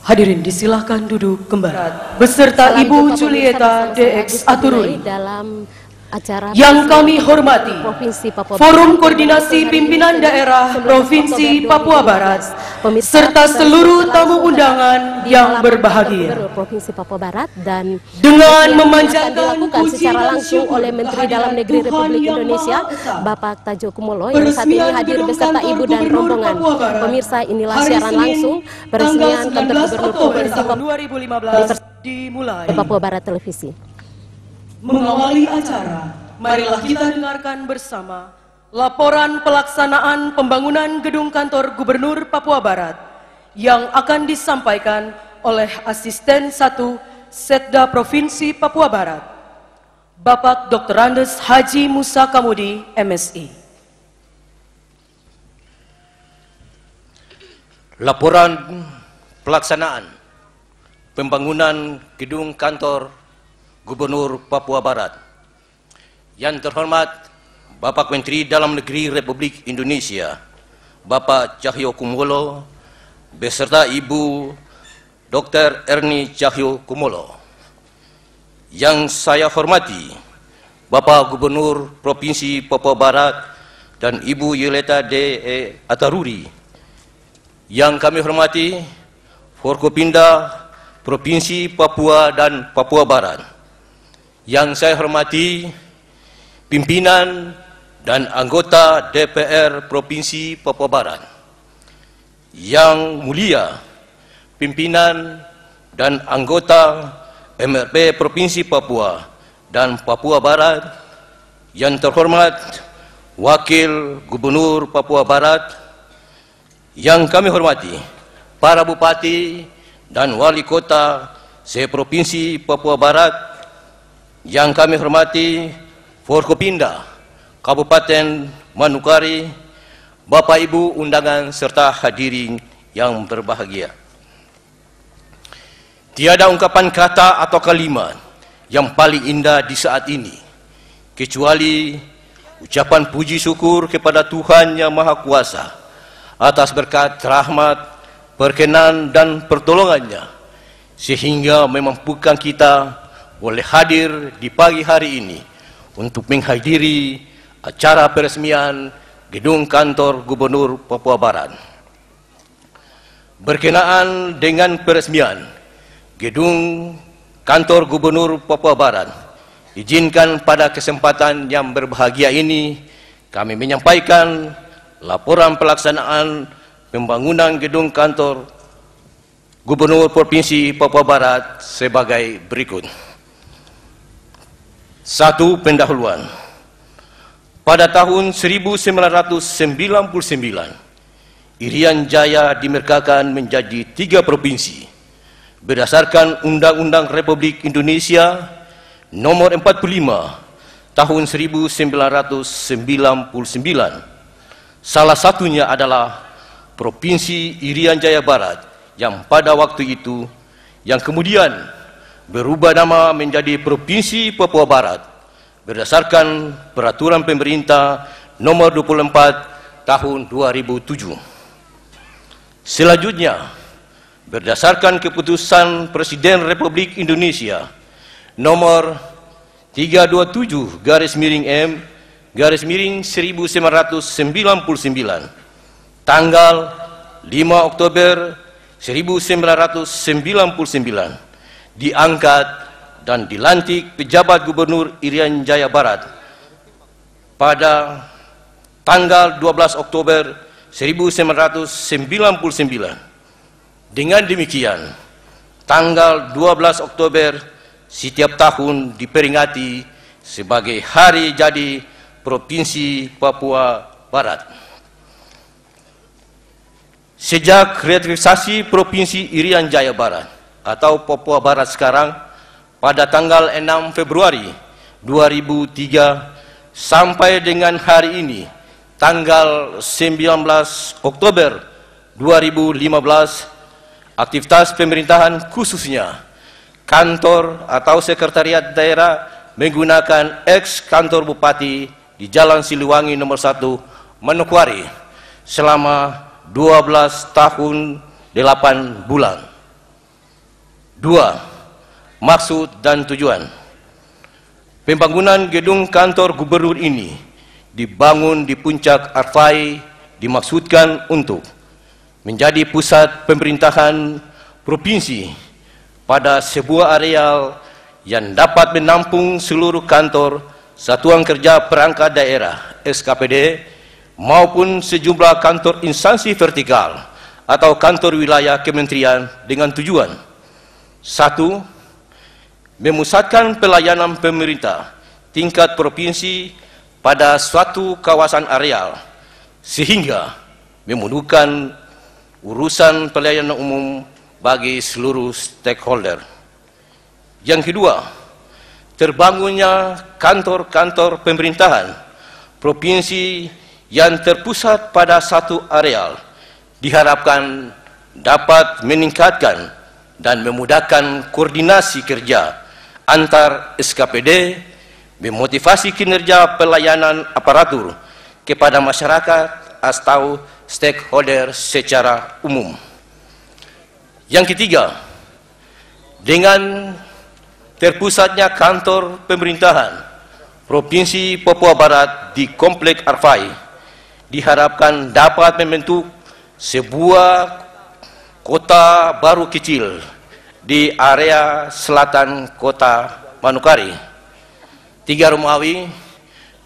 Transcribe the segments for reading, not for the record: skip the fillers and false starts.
Hadirin disilahkan duduk kembali beserta Ibu Julieta DX Atururi. Dalam acara yang kami hormati Forum Koordinasi Pimpinan Daerah Provinsi Papua Barat serta seluruh tamu undangan yang berbahagia. Provinsi Papua Barat dan dengan memanjatkan dilakukan secara langsung oleh Menteri Dalam Negeri Republik Indonesia Bapak Tadjo Kumolo yang saat ini hadir beserta Ibu dan rombongan. Pemirsa, inilah siaran langsung peresmian kantor Gubernur Provinsi Papua dimulai. Papua Barat Televisi. Mengawali acara, marilah kita dengarkan bersama laporan pelaksanaan pembangunan gedung kantor Gubernur Papua Barat yang akan disampaikan oleh Asisten 1 Setda Provinsi Papua Barat, Bapak Dr. Andes Haji Musa Kamudi, MSI. Laporan pelaksanaan pembangunan gedung kantor Gubernur Papua Barat. Yang terhormat Bapak Menteri Dalam Negeri Republik Indonesia Bapak Cahyo Kumolo beserta Ibu Dr. Erni Cahyo Kumolo. Yang saya hormati Bapak Gubernur Provinsi Papua Barat dan Ibu Julieta DX Atururi. Yang kami hormati Forkopimda Provinsi Papua dan Papua Barat. Yang saya hormati pimpinan dan anggota DPR Provinsi Papua Barat. Yang mulia pimpinan dan anggota MRP Provinsi Papua dan Papua Barat. Yang terhormat Wakil Gubernur Papua Barat. Yang kami hormati para bupati dan wali kota se-Provinsi Papua Barat. Yang kami hormati Forkopimda Kabupaten Manukari, Bapak Ibu undangan serta hadirin yang berbahagia. Tiada ungkapan kata atau kalimat yang paling indah di saat ini kecuali ucapan puji syukur kepada Tuhan Yang Maha Kuasa atas berkat rahmat, perkenan dan pertolongannya sehingga memampukan kita boleh hadir di pagi hari ini untuk menghadiri acara peresmian gedung kantor Gubernur Papua Barat. Berkenaan dengan peresmian gedung kantor Gubernur Papua Barat, izinkan pada kesempatan yang berbahagia ini kami menyampaikan laporan pelaksanaan pembangunan gedung kantor Gubernur Provinsi Papua Barat sebagai berikut. 1. Pendahuluan. Pada tahun 1999, Irian Jaya dimerdekakan menjadi 3 provinsi berdasarkan Undang-Undang Republik Indonesia Nomor 45 Tahun 1999. Salah satunya adalah Provinsi Irian Jaya Barat yang pada waktu itu yang kemudian berubah nama menjadi Provinsi Papua Barat berdasarkan Peraturan Pemerintah Nomor 24 Tahun 2007. Selanjutnya, berdasarkan Keputusan Presiden Republik Indonesia Nomor 327-M/1999 tanggal 5 Oktober 1999 diangkat dan dilantik pejabat Gubernur Irian Jaya Barat pada tanggal 12 Oktober 1999. Dengan demikian, tanggal 12 Oktober setiap tahun diperingati sebagai hari jadi Provinsi Papua Barat. Sejak revitalisasi Provinsi Irian Jaya Barat atau Papua Barat sekarang pada tanggal 6 Februari 2003 sampai dengan hari ini tanggal 19 Oktober 2015, aktivitas pemerintahan khususnya kantor atau sekretariat daerah menggunakan ex kantor bupati di Jalan Siliwangi nomor 1 Manokwari selama 12 tahun 8 bulan. 2. Maksud dan tujuan. Pembangunan gedung kantor gubernur ini dibangun di puncak Arfai dimaksudkan untuk menjadi pusat pemerintahan provinsi pada sebuah areal yang dapat menampung seluruh kantor Satuan Kerja Perangkat Daerah SKPD maupun sejumlah kantor instansi vertikal atau kantor wilayah kementerian dengan tujuan: 1. Memusatkan pelayanan pemerintah tingkat provinsi pada suatu kawasan areal sehingga memudahkan urusan pelayanan umum bagi seluruh stakeholder. Yang kedua, terbangunnya kantor-kantor pemerintahan provinsi yang terpusat pada satu areal diharapkan dapat meningkatkan dan memudahkan koordinasi kerja antar SKPD, memotivasi kinerja pelayanan aparatur kepada masyarakat atau stakeholder secara umum. Yang ketiga, dengan terpusatnya kantor pemerintahan Provinsi Papua Barat di Komplek Arfai, diharapkan dapat membentuk sebuah kota baru kecil di area selatan kota Manukari. 3. Romawi,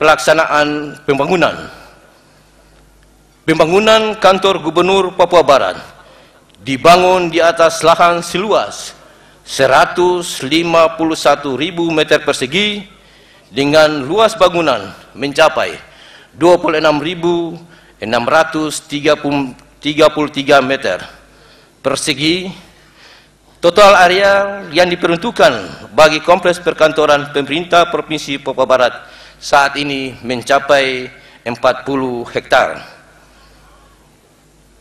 pelaksanaan pembangunan. Pembangunan kantor gubernur Papua Barat dibangun di atas lahan seluas 151.000 meter persegi dengan luas bangunan mencapai 26.633 meter persegi. Total area yang diperuntukkan bagi kompleks perkantoran pemerintah Provinsi Papua Barat saat ini mencapai 40 hektar.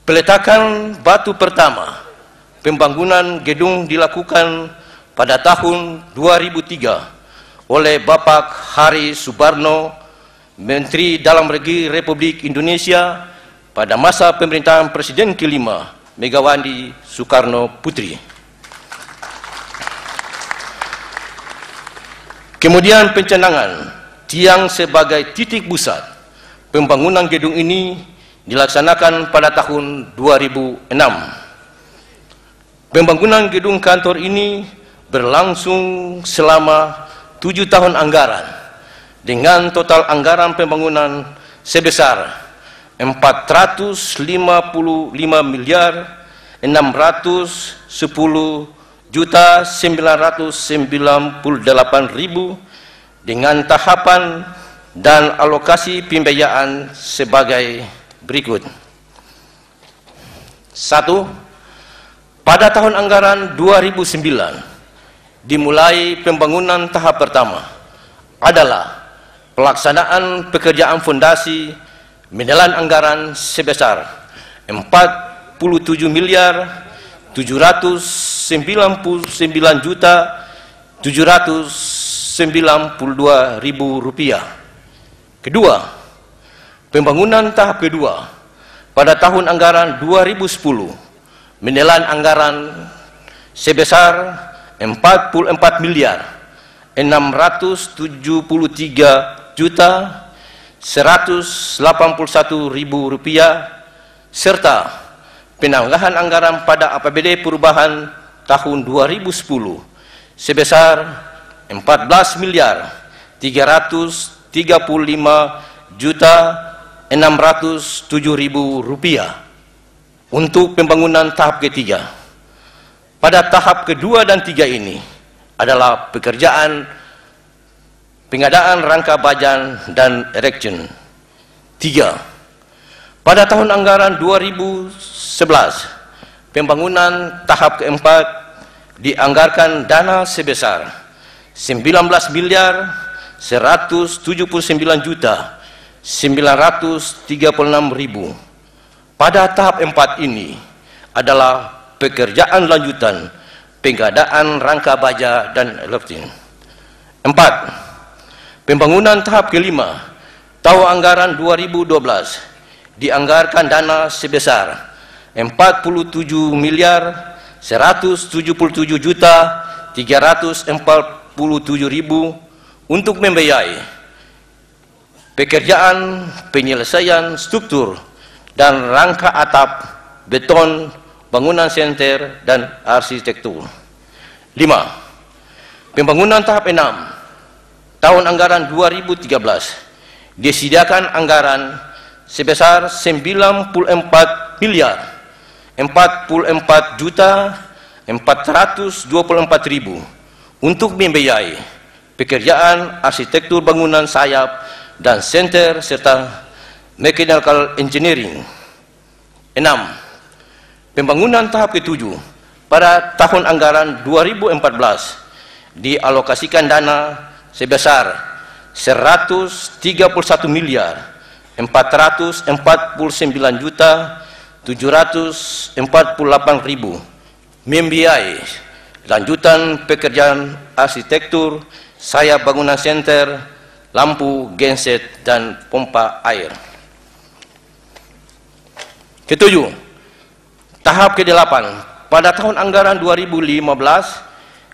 Peletakan batu pertama pembangunan gedung dilakukan pada tahun 2003 oleh Bapak Hari Subarno, Menteri Dalam Negeri Republik Indonesia pada masa pemerintahan Presiden kelima Megawati Soekarno Putri. Kemudian pencanangan tiang sebagai titik pusat pembangunan gedung ini dilaksanakan pada tahun 2006. Pembangunan gedung kantor ini berlangsung selama 7 tahun anggaran dengan total anggaran pembangunan sebesar 450.910.998.000 dengan tahapan dan alokasi pembiayaan sebagai berikut. 1. Pada tahun anggaran 2009 dimulai pembangunan tahap pertama adalah pelaksanaan pekerjaan fondasi menelan anggaran sebesar 47.799.792.000 rupiah. Kedua, pembangunan tahap kedua pada tahun anggaran 2010 menelan anggaran sebesar 44.473.181.000 rupiah serta penambahan anggaran pada APBD perubahan tahun 2010 sebesar 14.335.607.000 rupiah untuk pembangunan tahap ketiga. Pada tahap kedua dan tiga ini adalah pekerjaan pengadaan rangka bajan dan erection. 3. Pada tahun anggaran 2011 pembangunan tahap keempat dianggarkan dana sebesar 19.179.936.000. Pada tahap 4 ini adalah pekerjaan lanjutan pengadaan rangka baja dan electing. 4. Pembangunan tahap kelima tahun anggaran 2012 dianggarkan dana sebesar 47.900.000 177.347.000 untuk membiayai pekerjaan penyelesaian struktur dan rangka atap, beton, bangunan senter, dan arsitektur. 5. Pembangunan tahap 6 tahun anggaran 2013 disediakan anggaran sebesar 94.044.424.000 untuk membiayai pekerjaan arsitektur bangunan sayap dan senter serta mechanical engineering. 6. Pembangunan tahap ke-7 pada tahun anggaran 2014 dialokasikan dana sebesar 131.449.748.000 membiayai lanjutan pekerjaan arsitektur sayap bangunan senter, lampu, genset, dan pompa air. Ketujuh, tahap ke-8 pada tahun anggaran 2015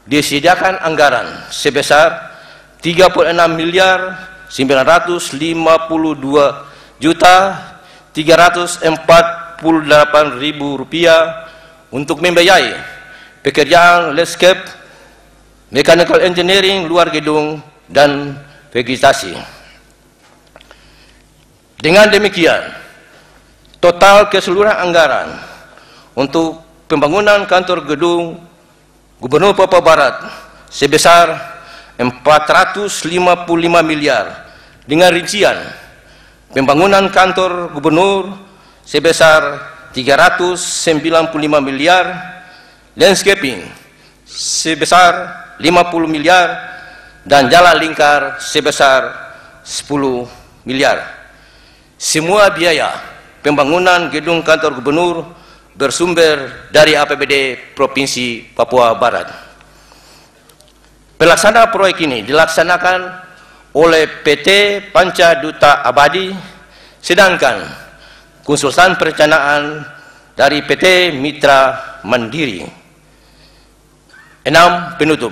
disediakan anggaran sebesar 36.092.348.000 rupiah untuk membiayai pekerjaan landscape, mechanical engineering luar gedung, dan vegetasi. Dengan demikian, total keseluruhan anggaran untuk pembangunan kantor gedung Gubernur Papua Barat sebesar 455 miliar dengan rincian pembangunan kantor gubernur sebesar 395 miliar, landscaping sebesar 50 miliar, dan jalan lingkar sebesar 10 miliar. Semua biaya pembangunan gedung kantor gubernur bersumber dari APBD Provinsi Papua Barat. Pelaksana proyek ini dilaksanakan oleh PT Panca Duta Abadi, sedangkan konsultan perencanaan dari PT Mitra Mandiri. 6. Penutup.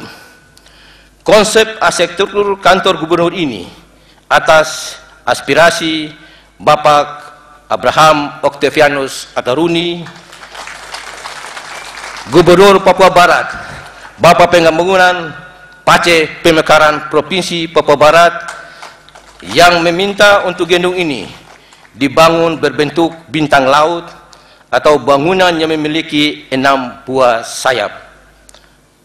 Konsep arsitektur kantor gubernur ini atas aspirasi Bapak Abraham Octavianus Ataruni, Gubernur Papua Barat, Bapak Pembangunan Pace Pemekaran Provinsi Papua Barat, yang meminta untuk gedung ini dibangun berbentuk bintang laut atau bangunan yang memiliki 6 buah sayap.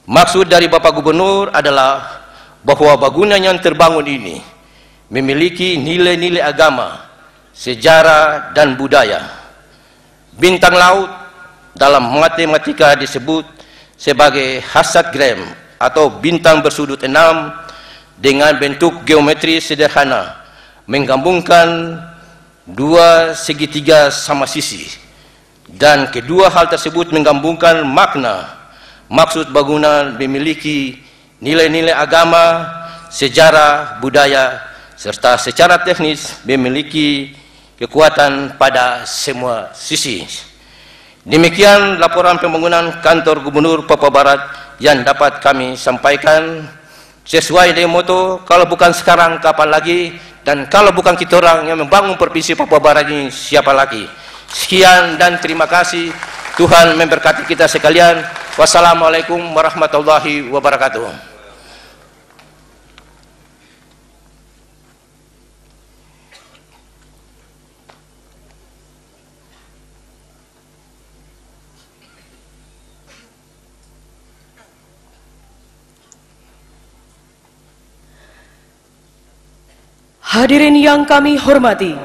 Maksud dari Bapak Gubernur adalah bahwa bangunan yang terbangun ini memiliki nilai-nilai agama, sejarah, dan budaya. Bintang laut dalam matematika disebut sebagai Hasatgram atau bintang bersudut 6 dengan bentuk geometri sederhana, menggabungkan dua segitiga sama sisi, dan kedua hal tersebut menggabungkan makna. Maksud bangunan memiliki nilai-nilai agama, sejarah, budaya, serta secara teknis memiliki kekuatan pada semua sisi. Demikian laporan pembangunan kantor Gubernur Papua Barat yang dapat kami sampaikan. Sesuai dengan moto, kalau bukan sekarang kapan lagi, dan kalau bukan kita orang yang membangun Provinsi Papua Barat ini, siapa lagi? Sekian dan terima kasih. Tuhan memberkati kita sekalian. Wassalamualaikum warahmatullahi wabarakatuh. Hadirin yang kami hormati,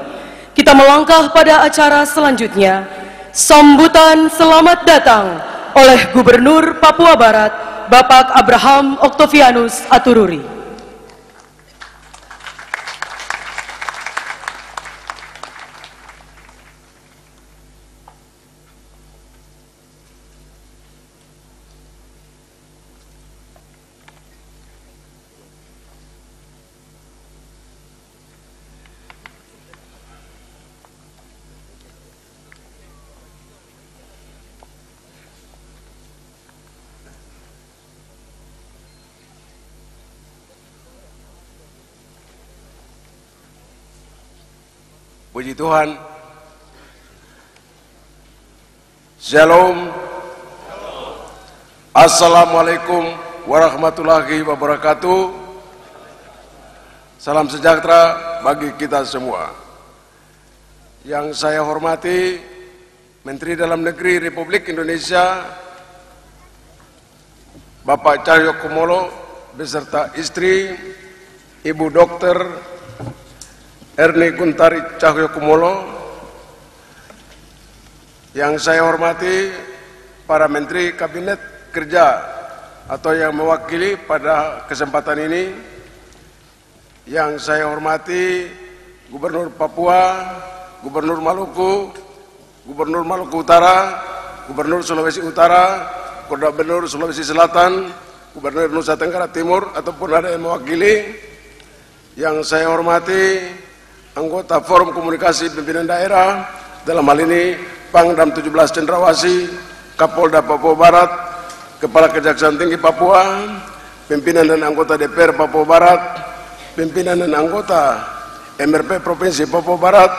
kita melangkah pada acara selanjutnya, sambutan selamat datang oleh Gubernur Papua Barat, Bapak Abraham Octavianus Atururi. Puji Tuhan. Shalom. Assalamualaikum warahmatullahi wabarakatuh. Salam sejahtera bagi kita semua. Yang saya hormati Menteri Dalam Negeri Republik Indonesia Bapak Cahyokumolo beserta istri Ibu Dr. Erni Guntari Cahyokumolo. Yang saya hormati para Menteri Kabinet Kerja atau yang mewakili pada kesempatan ini. Yang saya hormati Gubernur Papua, Gubernur Maluku, Gubernur Maluku Utara, Gubernur Sulawesi Utara, Gubernur Sulawesi Selatan, Gubernur Nusa Tenggara Timur ataupun ada yang mewakili. Yang saya hormati anggota Forum Komunikasi Pimpinan Daerah, dalam hal ini Pangdam 17 Cendrawasih, Kapolda Papua Barat, Kepala Kejaksaan Tinggi Papua, pimpinan dan anggota DPR Papua Barat, pimpinan dan anggota MRP Provinsi Papua Barat.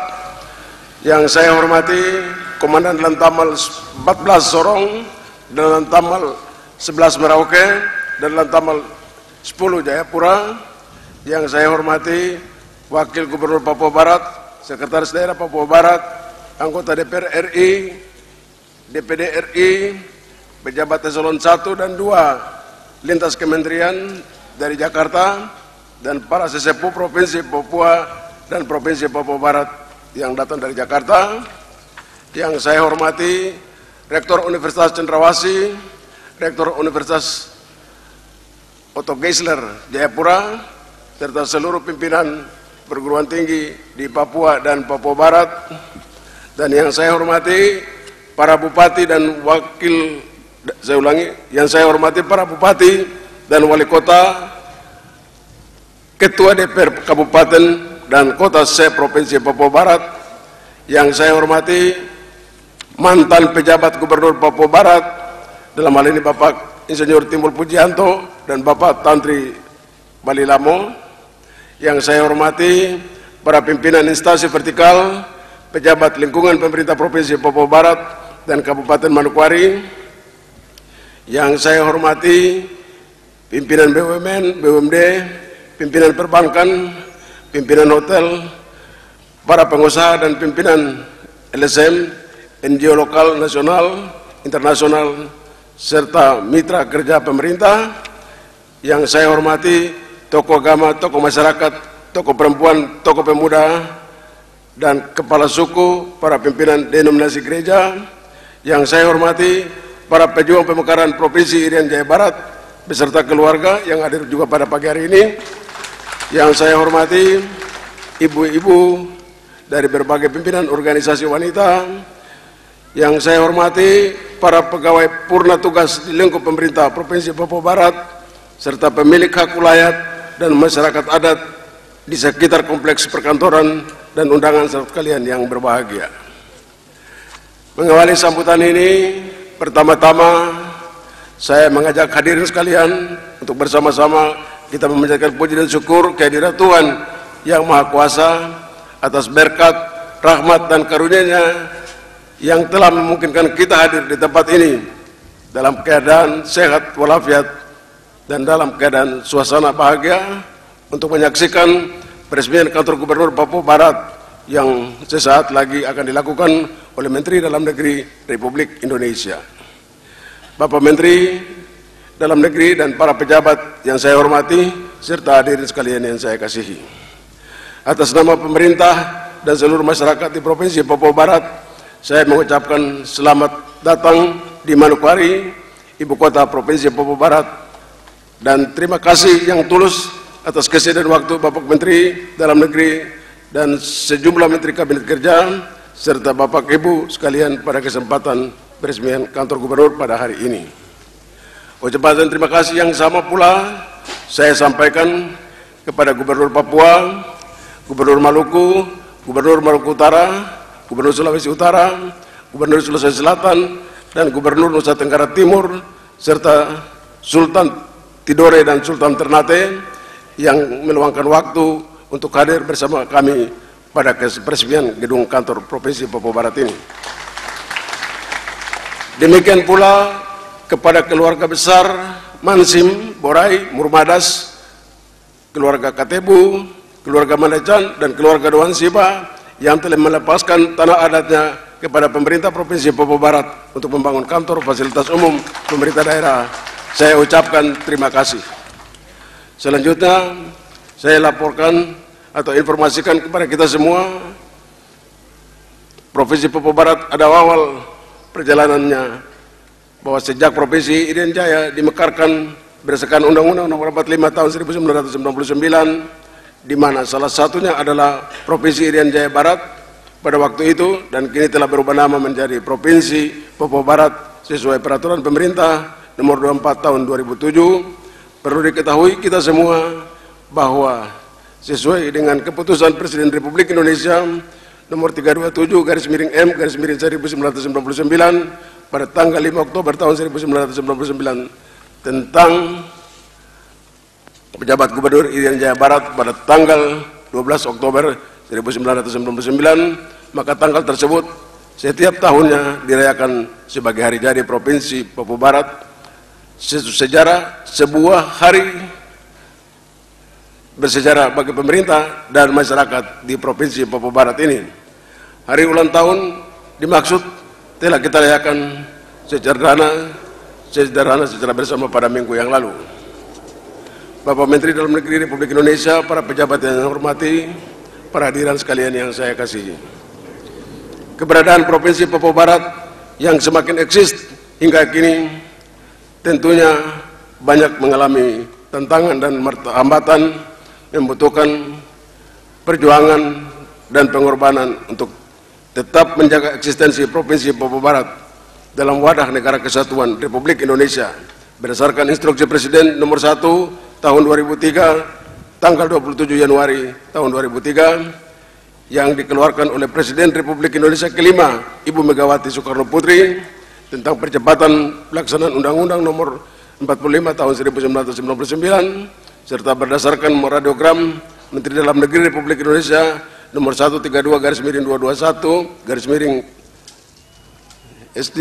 Yang saya hormati Komandan Lantamal 14 Sorong dan Lantamal 11 Merauke dan Lantamal 10 Jayapura. Yang saya hormati Wakil Gubernur Papua Barat, Sekretaris Daerah Papua Barat, anggota DPR RI, DPD RI, pejabat eselon 1 dan 2 lintas kementerian dari Jakarta, dan para sesepuh Provinsi Papua dan Provinsi Papua Barat yang datang dari Jakarta. Yang saya hormati Rektor Universitas Cendrawasih, Rektor Universitas Otto Geisler Jayapura, serta seluruh pimpinan perguruan tinggi di Papua dan Papua Barat. Dan yang saya hormati para bupati dan wakil, saya ulangi, yang saya hormati para bupati dan wali kota, ketua DPR Kabupaten dan Kota se-Provinsi Papua Barat. Yang saya hormati mantan pejabat Gubernur Papua Barat, dalam hal ini Bapak Insinyur Timbul Pujianto dan Bapak Tantri Balilamo. Yang saya hormati para pimpinan instansi vertikal, pejabat lingkungan pemerintah Provinsi Papua Barat dan Kabupaten Manokwari. Yang saya hormati pimpinan BUMN, BUMD, pimpinan perbankan, pimpinan hotel, para pengusaha dan pimpinan LSM, NGO lokal, nasional, internasional, serta mitra kerja pemerintah. Yang saya hormati tokoh agama, tokoh masyarakat, tokoh perempuan, tokoh pemuda, dan kepala suku, para pimpinan denominasi gereja. Yang saya hormati para pejuang pemekaran Provinsi Irian Jaya Barat beserta keluarga yang hadir juga pada pagi hari ini. Yang saya hormati ibu-ibu dari berbagai pimpinan organisasi wanita. Yang saya hormati para pegawai purna tugas di lingkup pemerintah Provinsi Papua Barat serta pemilik hak wilayah dan masyarakat adat di sekitar kompleks perkantoran dan undangan sekalian yang berbahagia. Mengawali sambutan ini, pertama-tama saya mengajak hadirin sekalian untuk bersama-sama kita memanjatkan puji dan syukur kehadirat Tuhan Yang Maha Kuasa atas berkat, rahmat dan karunia-Nya yang telah memungkinkan kita hadir di tempat ini dalam keadaan sehat walafiat dan dalam keadaan suasana bahagia untuk menyaksikan peresmian kantor Gubernur Papua Barat yang sesaat lagi akan dilakukan oleh Menteri Dalam Negeri Republik Indonesia. Bapak Menteri Dalam Negeri dan para pejabat yang saya hormati serta hadirin sekalian yang saya kasihi. Atas nama pemerintah dan seluruh masyarakat di Provinsi Papua Barat, saya mengucapkan selamat datang di Manokwari, ibu kota Provinsi Papua Barat, dan terima kasih yang tulus atas kesediaan waktu Bapak Menteri Dalam Negeri dan sejumlah Menteri Kabinet Kerja serta Bapak Ibu sekalian pada kesempatan peresmian kantor Gubernur pada hari ini. Ucapan terima kasih yang sama pula saya sampaikan kepada Gubernur Papua, Gubernur Maluku, Gubernur Maluku Utara, Gubernur Sulawesi Utara, Gubernur Sulawesi Selatan, dan Gubernur Nusa Tenggara Timur, serta Sultan Tidore dan Sultan Ternate yang meluangkan waktu untuk hadir bersama kami pada peresmian gedung kantor Provinsi Papua Barat ini. Demikian pula kepada keluarga besar Mansim, Borai, Murmadas, keluarga Katebu, keluarga Manajan, dan keluarga Doan Siba yang telah melepaskan tanah adatnya kepada pemerintah Provinsi Papua Barat untuk membangun kantor fasilitas umum pemerintah daerah. Saya ucapkan terima kasih. Selanjutnya, saya laporkan atau informasikan kepada kita semua, Provinsi Papua Barat ada awal perjalanannya bahwa sejak Provinsi Irian Jaya dimekarkan berdasarkan Undang-Undang Nomor 45 Tahun 1999, di mana salah satunya adalah Provinsi Irian Jaya Barat pada waktu itu, dan kini telah berubah nama menjadi Provinsi Papua Barat sesuai Peraturan Pemerintah Nomor 24 Tahun 2007. Perlu diketahui kita semua bahwa sesuai dengan keputusan Presiden Republik Indonesia Nomor 327/M/1999 pada tanggal 5 Oktober tahun 1999 tentang pejabat Gubernur Irian Jaya Barat pada tanggal 12 Oktober 1999, maka tanggal tersebut setiap tahunnya dirayakan sebagai hari jadi Provinsi Papua Barat. Sejarah sebuah hari bersejarah bagi pemerintah dan masyarakat di Provinsi Papua Barat ini. Hari ulang tahun dimaksud telah kita rayakan secara bersama pada minggu yang lalu. Bapak Menteri Dalam Negeri Republik Indonesia, para pejabat yang saya hormati, para hadirin sekalian yang saya kasihi. Keberadaan Provinsi Papua Barat yang semakin eksis hingga kini tentunya banyak mengalami tantangan dan hambatan, membutuhkan perjuangan dan pengorbanan untuk tetap menjaga eksistensi Provinsi Papua Barat dalam wadah Negara Kesatuan Republik Indonesia berdasarkan Instruksi Presiden Nomor 1 Tahun 2003 tanggal 27 Januari tahun 2003 yang dikeluarkan oleh Presiden Republik Indonesia kelima Ibu Megawati Soekarno Putri tentang percepatan pelaksanaan Undang-Undang Nomor 45 Tahun 1999 serta berdasarkan Memorandum Menteri Dalam Negeri Republik Indonesia Nomor 132/201/SD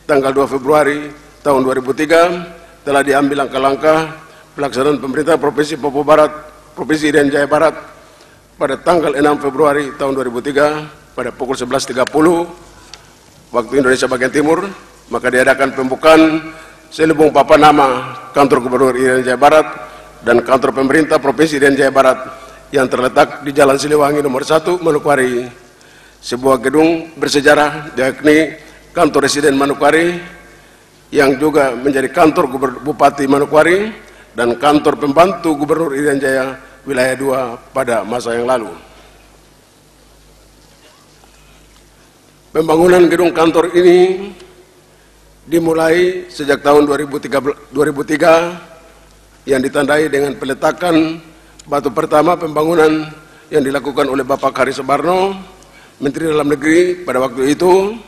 tanggal 2 Februari tahun 2003 telah diambil langkah-langkah pelaksanaan pemerintah Provinsi Papua Barat, Provinsi Irian Jaya Barat pada tanggal 6 Februari tahun 2003 pada pukul 11.30 waktu Indonesia bagian timur, maka diadakan pembukaan selubung papan nama kantor Gubernur Irian Jaya Barat dan kantor pemerintah Provinsi Irian Jaya Barat yang terletak di Jalan Siliwangi Nomor 1 Manokwari, sebuah gedung bersejarah yakni kantor residen Manokwari yang juga menjadi kantor Bupati Manokwari dan kantor pembantu Gubernur Irian Jaya Wilayah 2 pada masa yang lalu. Pembangunan gedung kantor ini dimulai sejak tahun 2003 yang ditandai dengan peletakan batu pertama pembangunan yang dilakukan oleh Bapak Hari Soebarno, Menteri Dalam Negeri pada waktu itu.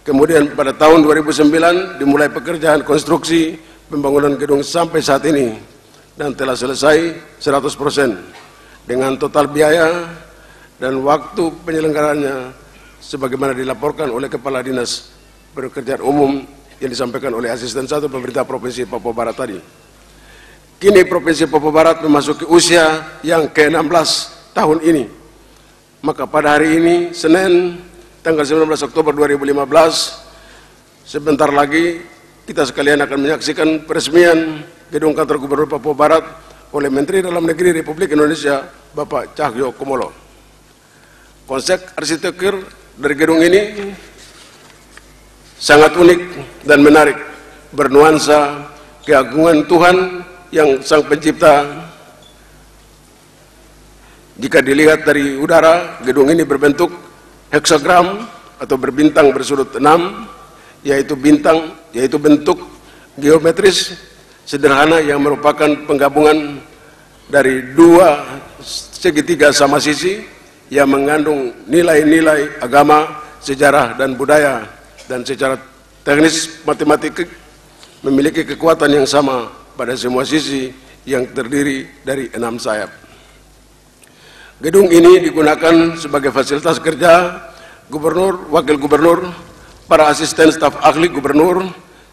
Kemudian pada tahun 2009 dimulai pekerjaan konstruksi pembangunan gedung sampai saat ini dan telah selesai 100% dengan total biaya dan waktu penyelenggarannya sebagaimana dilaporkan oleh Kepala Dinas Pekerjaan Umum yang disampaikan oleh Asisten 1 Pemerintah Provinsi Papua Barat tadi. Kini Provinsi Papua Barat memasuki usia yang ke-16 tahun ini. Maka pada hari ini, Senin, tanggal 19 Oktober 2015, sebentar lagi kita sekalian akan menyaksikan peresmian gedung kantor Gubernur Papua Barat oleh Menteri Dalam Negeri Republik Indonesia, Bapak Cahyo Kumolo. Konsep arsitektur dari gedung ini sangat unik dan menarik, bernuansa keagungan Tuhan yang Sang Pencipta. Jika dilihat dari udara, gedung ini berbentuk heksagram atau berbintang bersudut 6, yaitu bentuk geometris sederhana yang merupakan penggabungan dari dua segitiga sama sisi yang mengandung nilai-nilai agama, sejarah, dan budaya, dan secara teknis matematik memiliki kekuatan yang sama pada semua sisi yang terdiri dari 6 sayap. Gedung ini digunakan sebagai fasilitas kerja gubernur, wakil gubernur, para asisten staf ahli gubernur,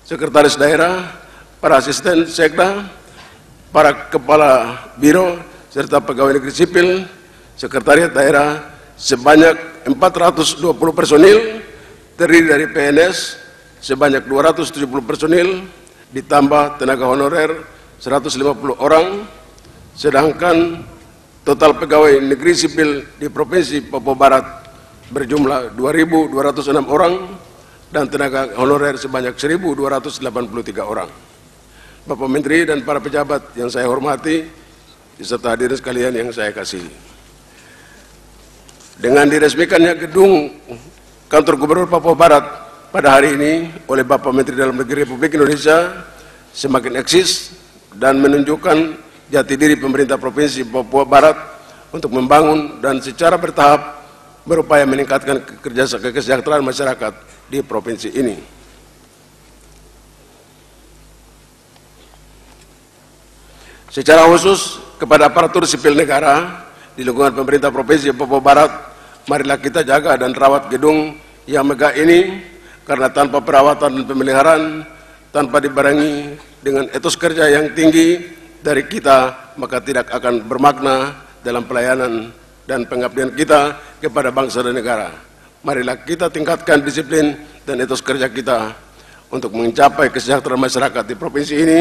sekretaris daerah, para asisten sekda, para kepala biro, serta pegawai negeri sipil, sekretariat daerah sebanyak 420 personil, terdiri dari PNS sebanyak 270 personil, ditambah tenaga honorer 150 orang, sedangkan total pegawai negeri sipil di Provinsi Papua Barat berjumlah 2.206 orang dan tenaga honorer sebanyak 1.283 orang. Bapak Menteri dan para pejabat yang saya hormati, beserta hadirin sekalian yang saya kasihi. Dengan diresmikannya gedung kantor Gubernur Papua Barat pada hari ini oleh Bapak Menteri Dalam Negeri Republik Indonesia semakin eksis dan menunjukkan jati diri pemerintah Provinsi Papua Barat untuk membangun dan secara bertahap berupaya meningkatkan kesejahteraan masyarakat di provinsi ini. Secara khusus kepada aparatur sipil negara di lingkungan pemerintah Provinsi Papua Barat, marilah kita jaga dan rawat gedung yang megah ini, karena tanpa perawatan dan pemeliharaan, tanpa dibarengi dengan etos kerja yang tinggi dari kita, maka tidak akan bermakna dalam pelayanan dan pengabdian kita kepada bangsa dan negara. Marilah kita tingkatkan disiplin dan etos kerja kita untuk mencapai kesejahteraan masyarakat di provinsi ini.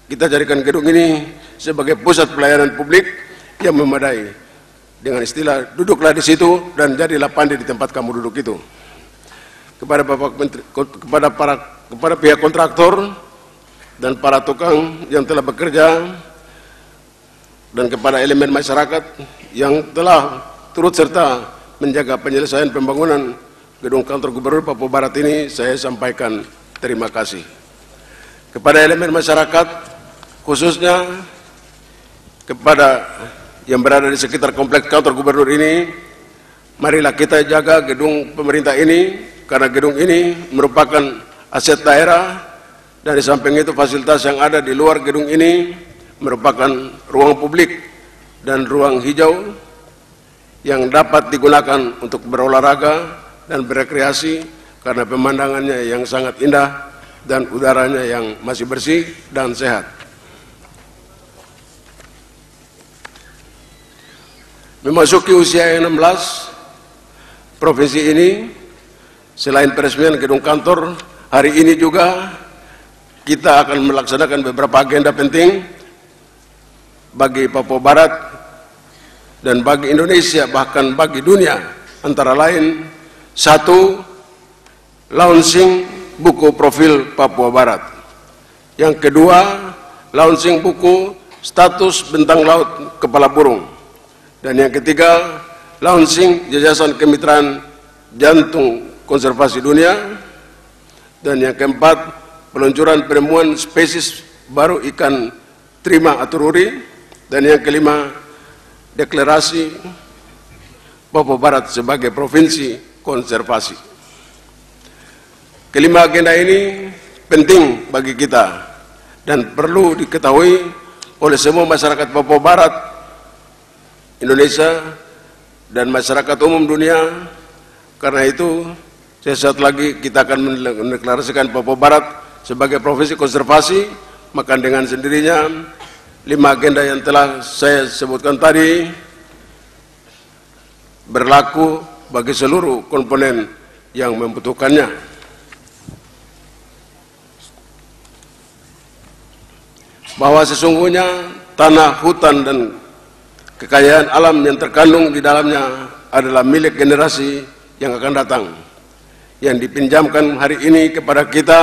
Kita jadikan gedung ini sebagai pusat pelayanan publik yang memadai. Dengan istilah, duduklah di situ dan jadilah pandai di tempat kamu duduk itu. Kepada Bapak Menteri, kepada pihak kontraktor dan para tukang yang telah bekerja, dan kepada elemen masyarakat yang telah turut serta menjaga penyelesaian pembangunan gedung kantor Gubernur Papua Barat ini, saya sampaikan terima kasih. Kepada elemen masyarakat, khususnya kepada yang berada di sekitar kompleks kantor Gubernur ini, marilah kita jaga gedung pemerintah ini, karena gedung ini merupakan aset daerah, dan di samping itu fasilitas yang ada di luar gedung ini merupakan ruang publik dan ruang hijau yang dapat digunakan untuk berolahraga dan berekreasi, karena pemandangannya yang sangat indah dan udaranya yang masih bersih dan sehat. Memasuki usia yang 16, provinsi ini selain peresmian gedung kantor, hari ini juga kita akan melaksanakan beberapa agenda penting bagi Papua Barat dan bagi Indonesia, bahkan bagi dunia. Antara lain, 1. Launching buku profil Papua Barat. Yang kedua, launching buku status bentang laut kepala burung. Dan yang ketiga, launching Yayasan Kemitraan Jantung Konservasi Dunia. Dan yang keempat, peluncuran penemuan spesies baru ikan terima atururi. Dan yang kelima, deklarasi Papua Barat sebagai provinsi konservasi. Kelima agenda ini penting bagi kita dan perlu diketahui oleh semua masyarakat Papua Barat, Indonesia, dan masyarakat umum dunia. Karena itu, sesaat lagi kita akan mendeklarasikan Papua Barat sebagai provinsi konservasi, maka dengan sendirinya 5 agenda yang telah saya sebutkan tadi berlaku bagi seluruh komponen yang membutuhkannya. Bahwa sesungguhnya tanah, hutan, dan kekayaan alam yang terkandung di dalamnya adalah milik generasi yang akan datang, yang dipinjamkan hari ini kepada kita,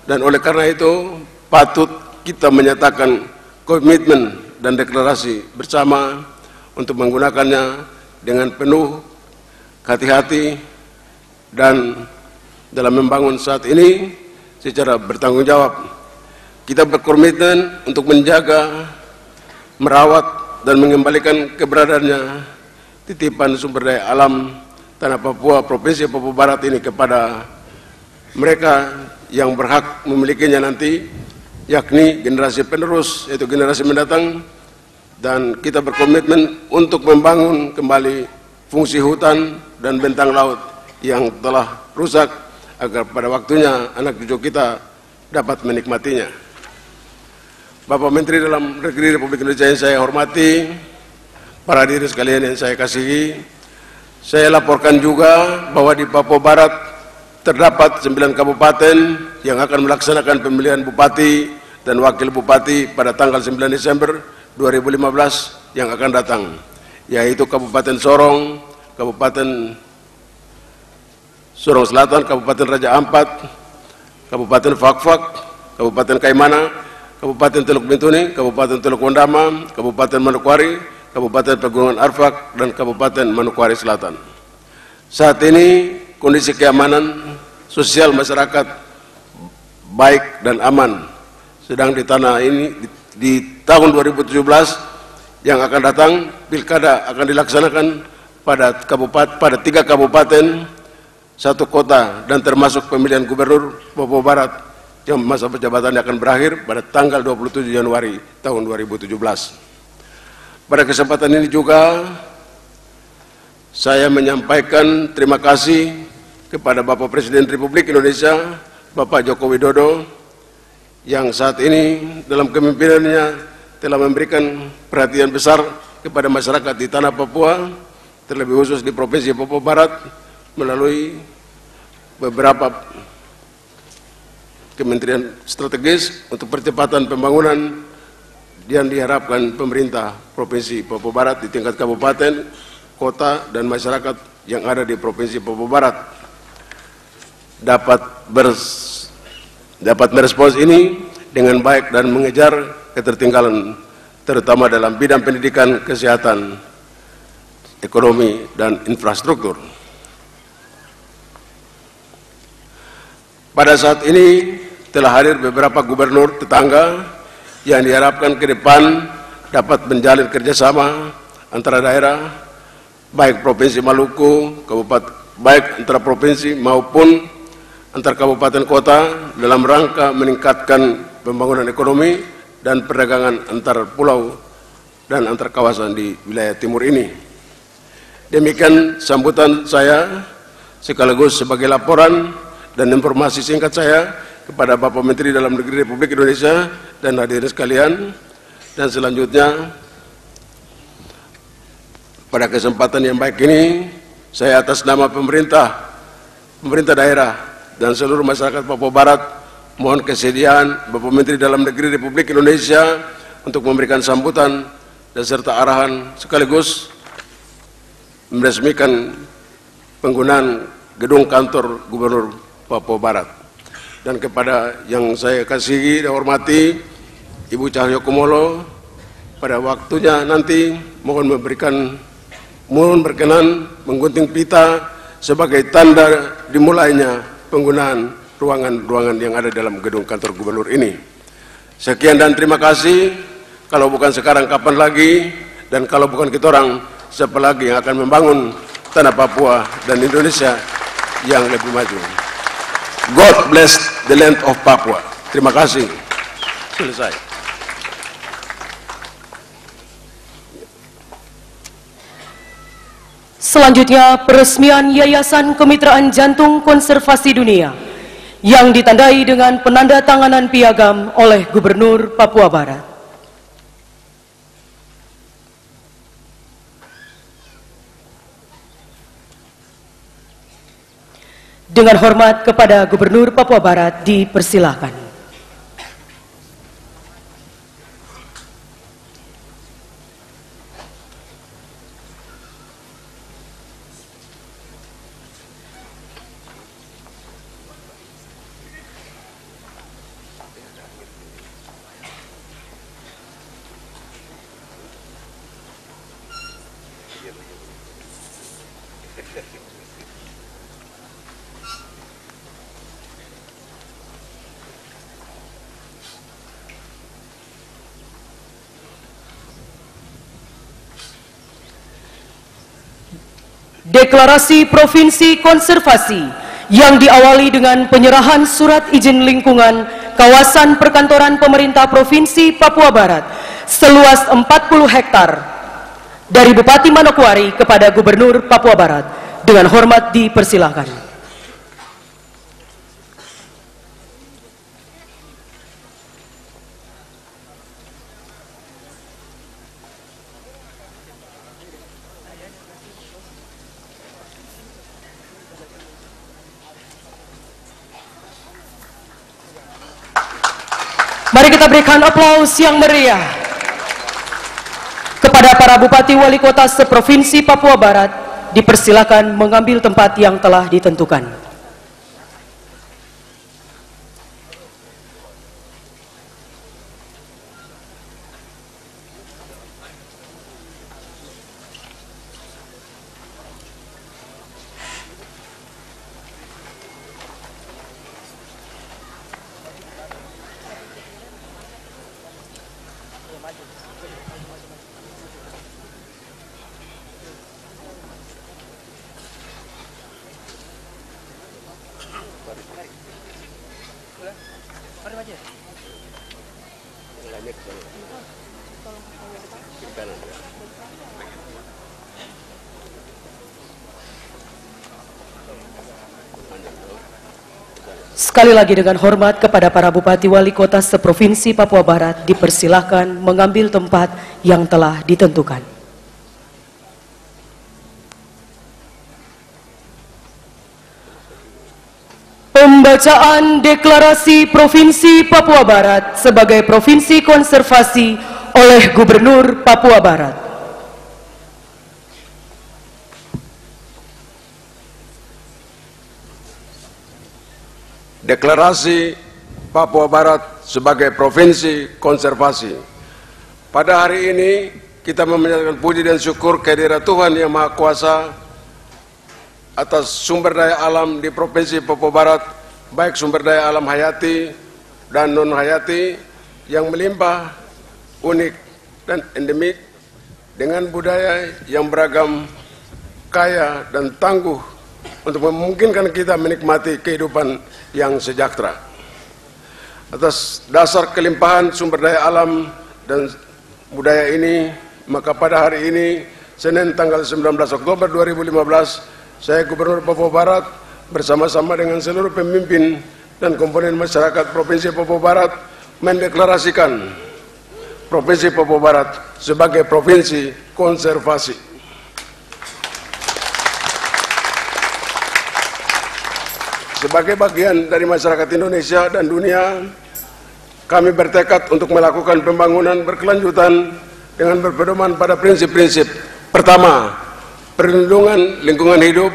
dan oleh karena itu patut kita menyatakan komitmen dan deklarasi bersama untuk menggunakannya dengan penuh hati-hati dan dalam membangun saat ini secara bertanggung jawab. Kita berkomitmen untuk menjaga, merawat, dan mengembalikan keberadaannya titipan sumber daya alam tanah Papua, Provinsi Papua Barat ini kepada mereka yang berhak memilikinya nanti, yakni generasi penerus, yaitu generasi mendatang, dan kita berkomitmen untuk membangun kembali fungsi hutan dan bentang laut yang telah rusak agar pada waktunya anak cucu kita dapat menikmatinya. Bapak Menteri Dalam Negeri Republik Indonesia yang saya hormati, para hadirin sekalian yang saya kasihi, saya laporkan juga bahwa di Papua Barat terdapat 9 kabupaten yang akan melaksanakan pemilihan bupati dan wakil bupati pada tanggal 9 Desember 2015 yang akan datang, yaitu Kabupaten Sorong, Kabupaten Sorong Selatan, Kabupaten Raja Ampat, Kabupaten Fakfak, Kabupaten Kaimana, Kabupaten Teluk Bintuni, Kabupaten Teluk Wondama, Kabupaten Manokwari, Kabupaten Pegunungan Arfak, dan Kabupaten Manokwari Selatan. Saat ini kondisi keamanan sosial masyarakat baik dan aman. Sedang di tanah ini di tahun 2017 yang akan datang, pilkada akan dilaksanakan pada 3 kabupaten, 1 kota, dan termasuk pemilihan gubernur Papua Barat yang masa jabatannya akan berakhir pada tanggal 27 Januari tahun 2017. Pada kesempatan ini juga saya menyampaikan terima kasih kepada Bapak Presiden Republik Indonesia, Bapak Joko Widodo, yang saat ini dalam kepemimpinannya telah memberikan perhatian besar kepada masyarakat di tanah Papua, terlebih khusus di Provinsi Papua Barat, melalui beberapa kementerian strategis untuk percepatan pembangunan yang diharapkan pemerintah Provinsi Papua Barat di tingkat kabupaten, kota, dan masyarakat yang ada di Provinsi Papua Barat dapat merespons ini dengan baik dan mengejar ketertinggalan, terutama dalam bidang pendidikan, kesehatan, ekonomi, dan infrastruktur. Pada saat ini telah hadir beberapa gubernur tetangga yang diharapkan ke depan dapat menjalin kerjasama antara daerah, baik Provinsi Maluku, baik antara provinsi maupun antar kabupaten kota dalam rangka meningkatkan pembangunan ekonomi dan perdagangan antar pulau dan antar kawasan di wilayah timur ini. Demikian sambutan saya sekaligus sebagai laporan dan informasi singkat saya kepada Bapak Menteri Dalam Negeri Republik Indonesia dan hadirin sekalian. Dan selanjutnya pada kesempatan yang baik ini, saya atas nama pemerintah daerah dan seluruh masyarakat Papua Barat mohon kesediaan Bapak Menteri Dalam Negeri Republik Indonesia untuk memberikan sambutan dan serta arahan sekaligus meresmikan penggunaan gedung kantor Gubernur Papua Barat. Dan kepada yang saya kasihi dan hormati Ibu Cahyokumolo, pada waktunya nanti mohon berkenan menggunting pita sebagai tanda dimulainya penggunaan ruangan-ruangan yang ada dalam gedung kantor gubernur ini. Sekian dan terima kasih. Kalau bukan sekarang kapan lagi, dan kalau bukan kita orang, siapa lagi yang akan membangun tanah Papua dan Indonesia yang lebih maju. God bless the land of Papua. Terima kasih. Selesai. Selanjutnya, peresmian Yayasan Kemitraan Jantung Konservasi Dunia yang ditandai dengan penanda tanganan piagam oleh Gubernur Papua Barat. Dengan hormat kepada Gubernur Papua Barat, dipersilahkan. Deklarasi Provinsi Konservasi yang diawali dengan penyerahan surat izin lingkungan kawasan perkantoran pemerintah Provinsi Papua Barat seluas 40 hektar dari Bupati Manokwari kepada Gubernur Papua Barat. Dengan hormat dipersilahkan. Mari kita berikan aplaus yang meriah kepada para Bupati Wali Kota seprovinsi Papua Barat. Dipersilakan mengambil tempat yang telah ditentukan. Sekali lagi dengan hormat kepada para Bupati Wali Kota seprovinsi Papua Barat, dipersilahkan mengambil tempat yang telah ditentukan. Pembacaan Deklarasi Provinsi Papua Barat sebagai Provinsi Konservasi oleh Gubernur Papua Barat. Deklarasi Papua Barat sebagai Provinsi Konservasi. Pada hari ini kita memanjatkan puji dan syukur kehadirat Tuhan Yang Maha Kuasa atas sumber daya alam di Provinsi Papua Barat, baik sumber daya alam hayati dan non hayati yang melimpah, unik dan endemik, dengan budaya yang beragam, kaya dan tangguh untuk memungkinkan kita menikmati kehidupan yang sejahtera. Atas dasar kelimpahan sumber daya alam dan budaya ini, maka pada hari ini, Senin tanggal 19 Oktober 2015, saya Gubernur Papua Barat bersama-sama dengan seluruh pemimpin dan komponen masyarakat Provinsi Papua Barat mendeklarasikan Provinsi Papua Barat sebagai Provinsi Konservasi. Sebagai bagian dari masyarakat Indonesia dan dunia, kami bertekad untuk melakukan pembangunan berkelanjutan dengan berpedoman pada prinsip-prinsip. Pertama, perlindungan lingkungan hidup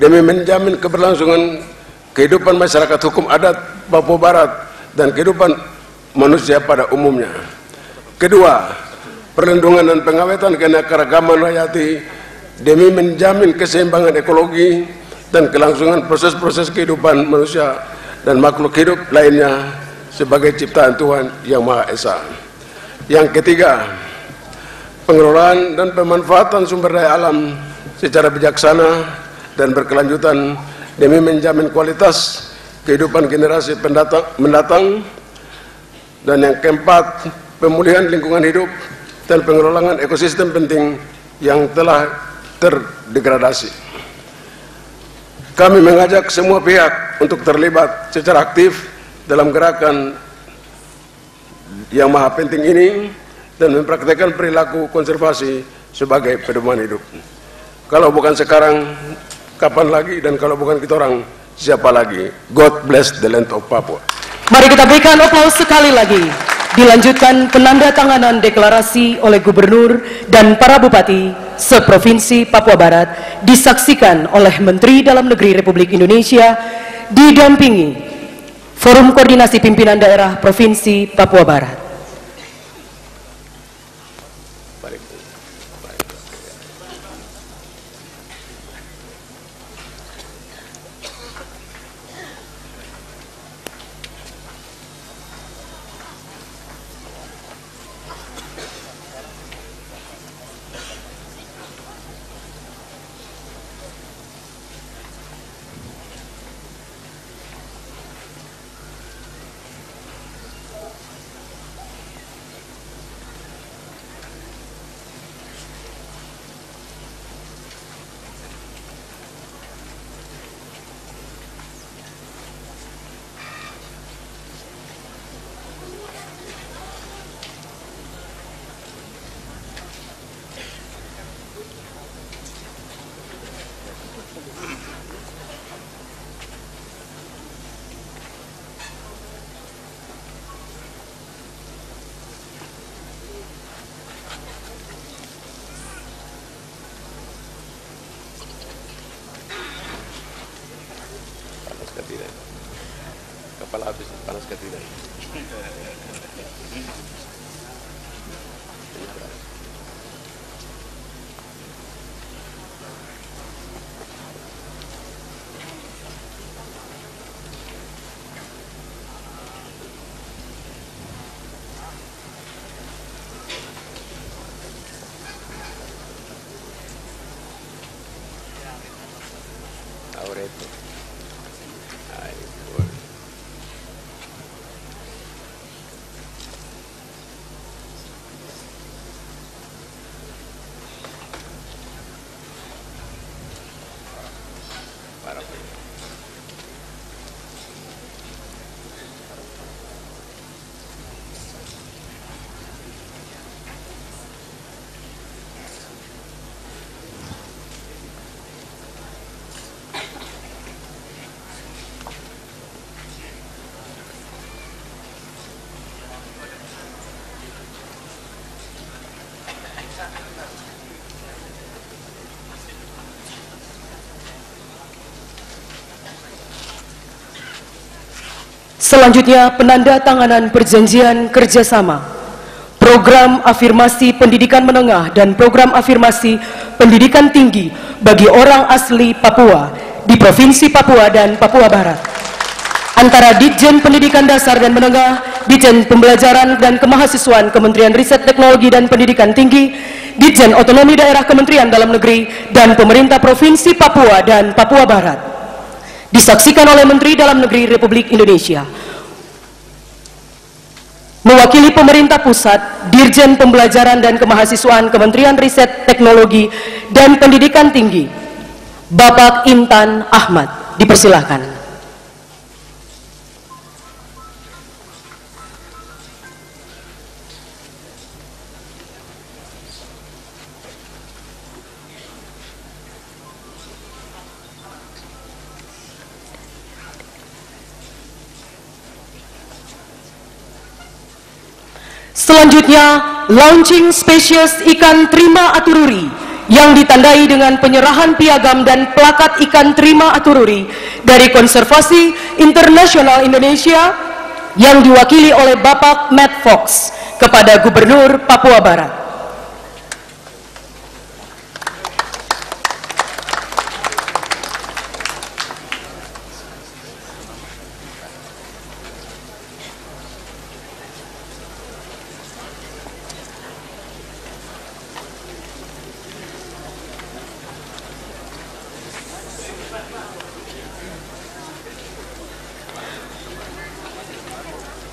demi menjamin keberlangsungan kehidupan masyarakat hukum adat Papua Barat dan kehidupan manusia pada umumnya. Kedua, perlindungan dan pengawetan keanekaragaman hayati demi menjamin keseimbangan ekologi dan kelangsungan proses-proses kehidupan manusia dan makhluk hidup lainnya sebagai ciptaan Tuhan Yang Maha Esa. Yang ketiga, pengelolaan dan pemanfaatan sumber daya alam secara bijaksana dan berkelanjutan demi menjamin kualitas kehidupan generasi mendatang. Dan yang keempat, pemulihan lingkungan hidup dan pengelolaan ekosistem penting yang telah terdegradasi. Kami mengajak semua pihak untuk terlibat secara aktif dalam gerakan yang maha penting ini dan mempraktikkan perilaku konservasi sebagai pedoman hidup. Kalau bukan sekarang, kapan lagi? Dan kalau bukan kita orang, siapa lagi? God bless the land of Papua. Mari kita berikan aplaus sekali lagi. Dilanjutkan penandatanganan deklarasi oleh Gubernur dan para Bupati seprovinsi Papua Barat disaksikan oleh Menteri Dalam Negeri Republik Indonesia didampingi Forum Koordinasi Pimpinan Daerah Provinsi Papua Barat. itu. Selanjutnya, penandatanganan perjanjian kerjasama, program afirmasi pendidikan menengah dan program afirmasi pendidikan tinggi bagi orang asli Papua di Provinsi Papua dan Papua Barat antara Ditjen Pendidikan Dasar dan Menengah, Ditjen Pembelajaran dan Kemahasiswaan Kementerian Riset Teknologi dan Pendidikan Tinggi, Ditjen Otonomi Daerah Kementerian Dalam Negeri, dan Pemerintah Provinsi Papua dan Papua Barat. Disaksikan oleh Menteri Dalam Negeri Republik Indonesia. Mewakili pemerintah pusat, Dirjen Pembelajaran dan Kemahasiswaan Kementerian Riset Teknologi dan Pendidikan Tinggi, Bapak Intan Ahmad. Dipersilahkan. Selanjutnya, launching spesies ikan terima atururi yang ditandai dengan penyerahan piagam dan plakat ikan terima atururi dari Konservasi Internasional Indonesia yang diwakili oleh Bapak Matt Fox kepada Gubernur Papua Barat.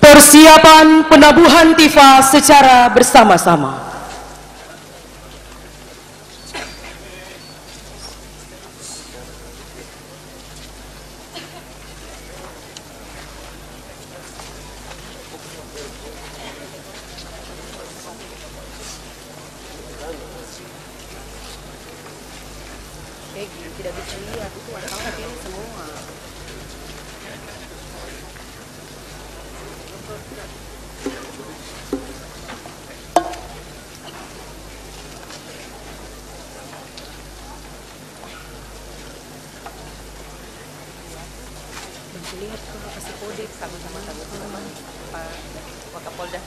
Persiapan penabuhan tifa secara bersama-sama. Tidak bisa lihat itu wartawan ini semua. Lihat ke kasih kode sama-sama Pak Wakapolda.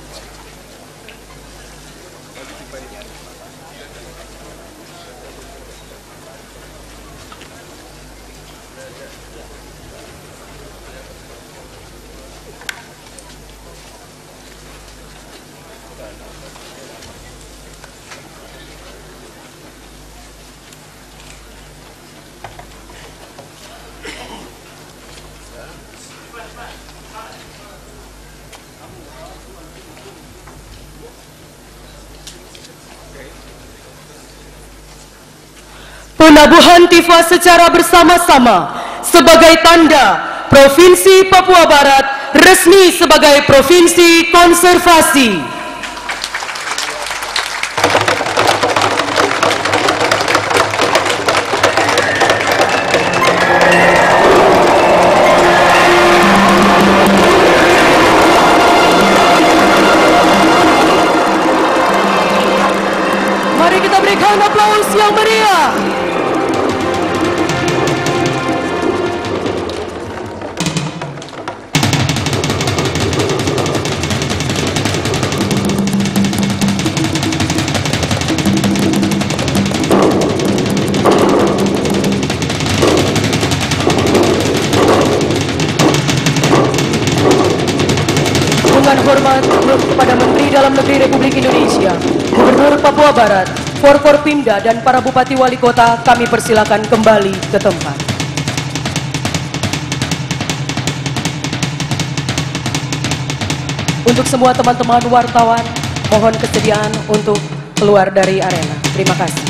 Penabuhan tifa secara bersama-sama sebagai tanda Provinsi Papua Barat resmi sebagai Provinsi Konservasi. Mari kita berikan aplaus yang meriah. Dengan hormat kepada Menteri Dalam Negeri Republik Indonesia, Gubernur Papua Barat, Forkopimda dan para Bupati Wali Kota, kami persilakan kembali ke tempat. Untuk semua teman-teman wartawan, mohon kesediaan untuk keluar dari arena. Terima kasih.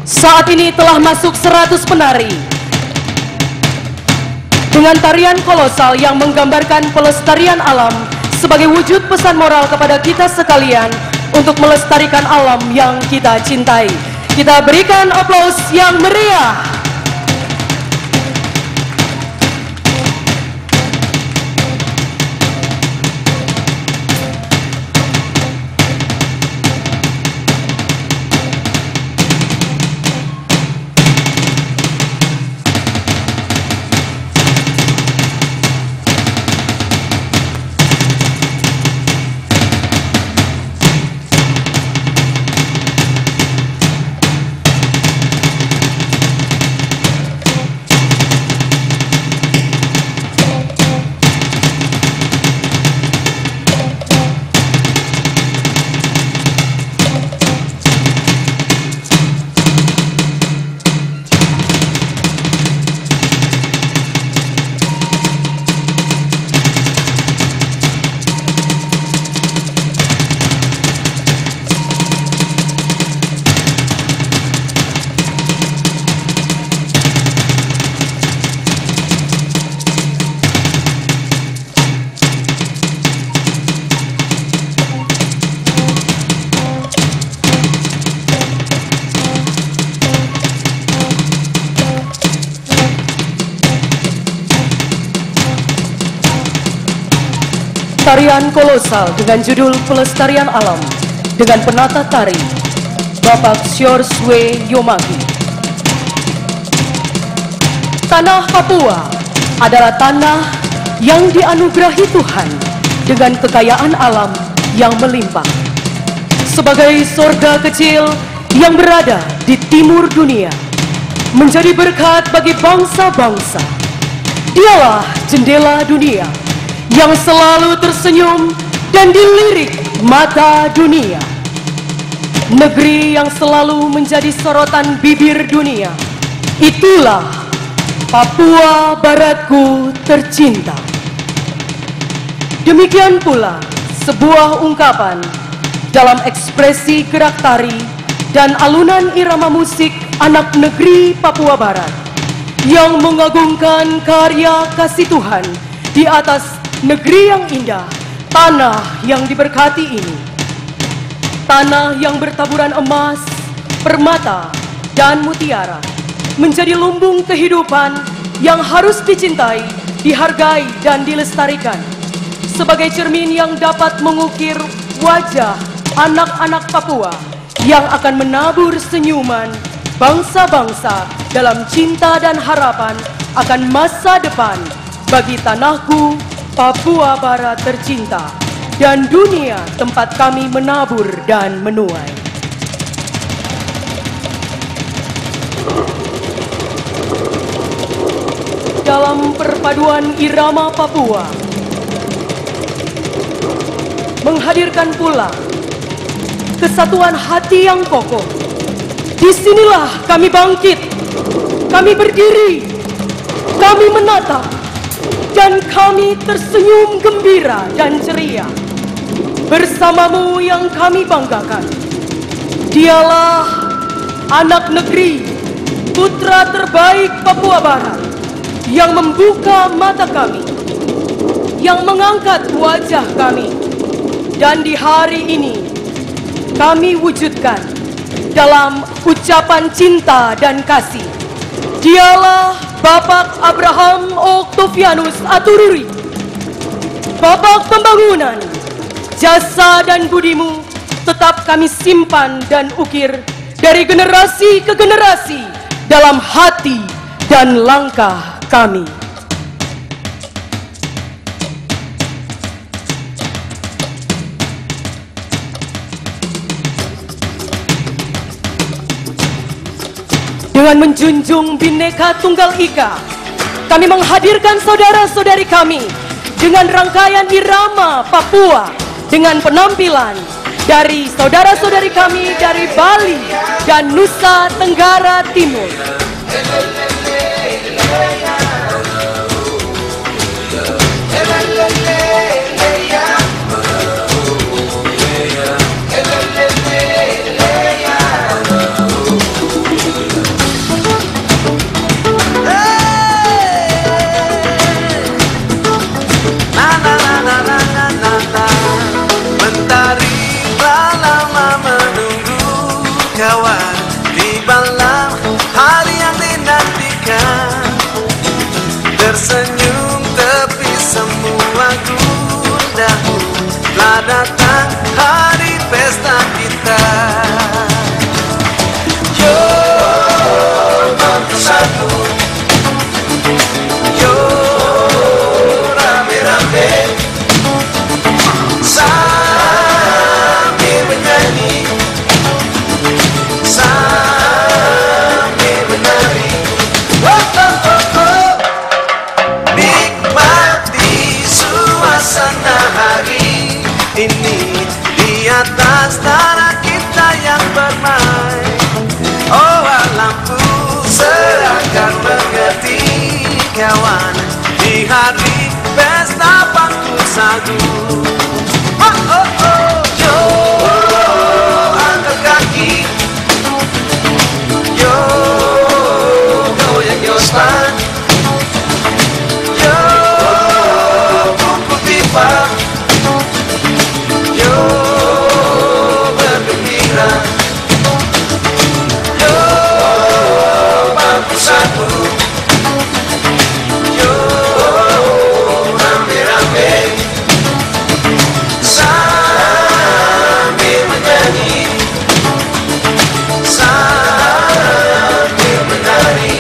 Saat ini telah masuk 100 penari dengan tarian kolosal yang menggambarkan pelestarian alam sebagai wujud pesan moral kepada kita sekalian untuk melestarikan alam yang kita cintai. Kita berikan aplaus yang meriah. Tarian kolosal dengan judul Pelestarian Alam dengan penata tari Bapak Syorswe Yomagi. Tanah Papua adalah tanah yang dianugerahi Tuhan dengan kekayaan alam yang melimpah. Sebagai sorga kecil yang berada di timur dunia, menjadi berkat bagi bangsa-bangsa. Dialah jendela dunia yang selalu tersenyum dan dilirik mata dunia. Negeri yang selalu menjadi sorotan bibir dunia. Itulah Papua Baratku tercinta. Demikian pula sebuah ungkapan dalam ekspresi gerak tari dan alunan irama musik anak negeri Papua Barat yang mengagungkan karya kasih Tuhan di atas negeri yang indah, tanah yang diberkati ini. Tanah yang bertaburan emas, permata, dan mutiara menjadi lumbung kehidupan yang harus dicintai, dihargai, dan dilestarikan. Sebagai cermin yang dapat mengukir wajah anak-anak Papua yang akan menabur senyuman bangsa-bangsa dalam cinta dan harapan akan masa depan bagi tanahku Papua Barat tercinta dan dunia tempat kami menabur dan menuai. Dalam perpaduan irama Papua menghadirkan pula kesatuan hati yang kokoh. Disinilah kami bangkit, kami berdiri, kami menatap, dan kami tersenyum gembira dan ceria. Bersamamu yang kami banggakan, dialah anak negeri, putra terbaik Papua Barat, yang membuka mata kami, yang mengangkat wajah kami, dan di hari ini kami wujudkan dalam ucapan cinta dan kasih. Dialah Bapak Abraham Octavianus Atururi, Bapak Pembangunan, jasa dan budimu tetap kami simpan dan ukir dari generasi ke generasi dalam hati dan langkah kami. Dengan menjunjung Bhinneka Tunggal Ika, kami menghadirkan saudara-saudari kami dengan rangkaian irama Papua dengan penampilan dari saudara-saudari kami dari Bali dan Nusa Tenggara Timur. Tersenyum tepi semua gundah, telah datang hari pesta kita. Yo bersatu, yo rame-rame, sambil menyanyi, sambil menari. Suasana hari ini di atas tanah kita yang bermain. Oh alamku serahkan mengerti kawan, di hari pesta bangku sagu. Oh oh oh, yo angkat kaki, yo goyang yospan. Yo bergembira, yo bersatu, yo rame-rame, sambil menyanyi, sambil menari.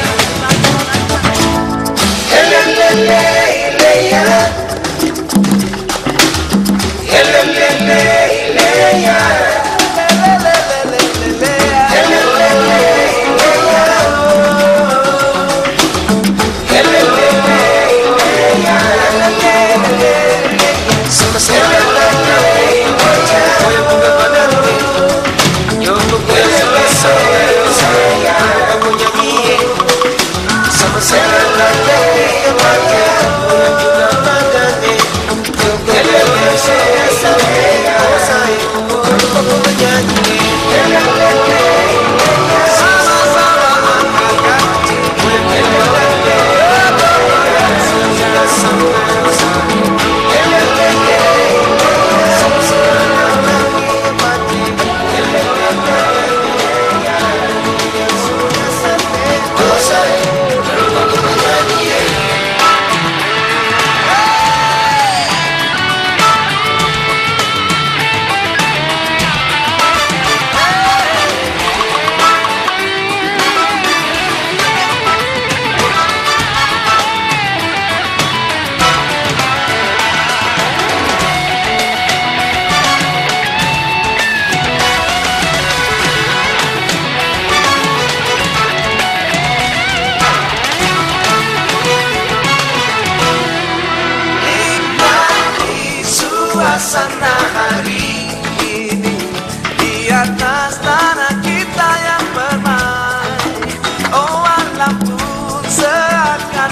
Suasana hari ini di atas tanah kita yang bermain. Oh alam pun seakan